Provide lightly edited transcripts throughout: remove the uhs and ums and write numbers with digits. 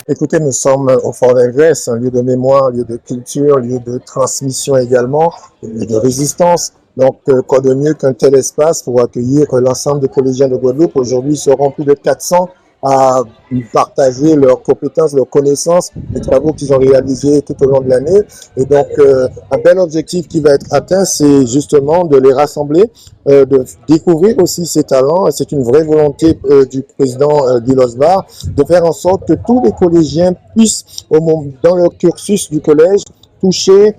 Écoutez, nous sommes au Fort d'Algrès, un lieu de mémoire, un lieu de culture, un lieu de transmission également, un lieu de résistance. Donc, quoi de mieux qu'un tel espace pour accueillir l'ensemble des collégiens de Guadeloupe. Aujourd'hui, ils seront plus de 400 à partager leurs compétences, leurs connaissances, les travaux qu'ils ont réalisés tout au long de l'année. Et donc, un bel objectif qui va être atteint, c'est justement de les rassembler, de découvrir aussi ces talents. C'est une vraie volonté du président Guy Losbar de faire en sorte que tous les collégiens puissent, dans leur cursus du collège, toucher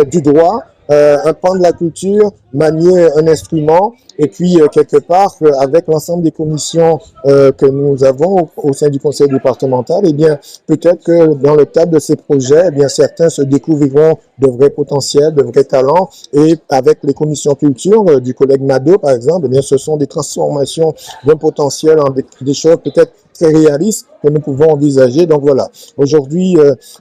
du droit, un pan de la culture, manier un instrument, et puis quelque part, avec l'ensemble des commissions que nous avons au sein du conseil départemental, eh bien, peut-être que dans le cadre de ces projets, eh bien, certains se découvriront de vrais potentiels, de vrais talents, et avec les commissions culture du collègue Nadeau, par exemple, eh bien, ce sont des transformations d'un potentiel en des choses peut-être très réalistes que nous pouvons envisager. Donc voilà, aujourd'hui,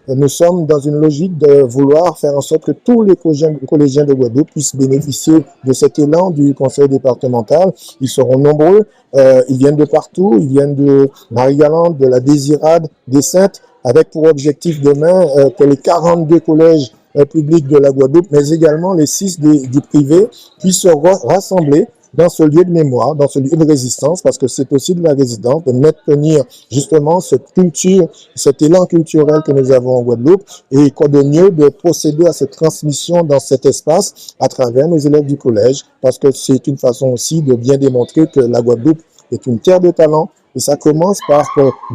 nous sommes dans une logique de vouloir faire en sorte que tous les collégiens de Guadeloupe puissent bénéficier de cet élan du conseil départemental. Ils seront nombreux, ils viennent de partout, ils viennent de Marie-Galante, de la Désirade, des Saintes, avec pour objectif demain que les 42 collèges publics de la Guadeloupe, mais également les 6 du privé, puissent se rassembler dans ce lieu de mémoire, dans ce lieu de résistance, parce que c'est aussi de la résistance, de maintenir justement cette culture, cet élan culturel que nous avons en Guadeloupe, et quoi de mieux de procéder à cette transmission dans cet espace à travers nos élèves du collège, parce que c'est une façon aussi de bien démontrer que la Guadeloupe est une terre de talent, et ça commence par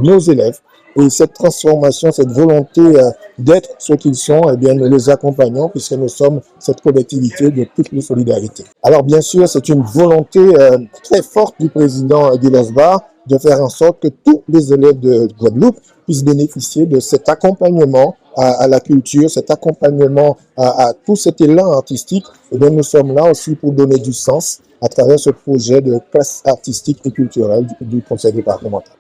nos élèves. Et cette transformation, cette volonté d'être ce qu'ils sont, eh bien, nous les accompagnons puisque nous sommes cette collectivité de toutes les solidarités. Alors, bien sûr, c'est une volonté très forte du président Guy Losbar de faire en sorte que tous les élèves de Guadeloupe puissent bénéficier de cet accompagnement à la culture, cet accompagnement à tout cet élan artistique. Et bien, nous sommes là aussi pour donner du sens à travers ce projet de classe artistique et culturelle du conseil départemental.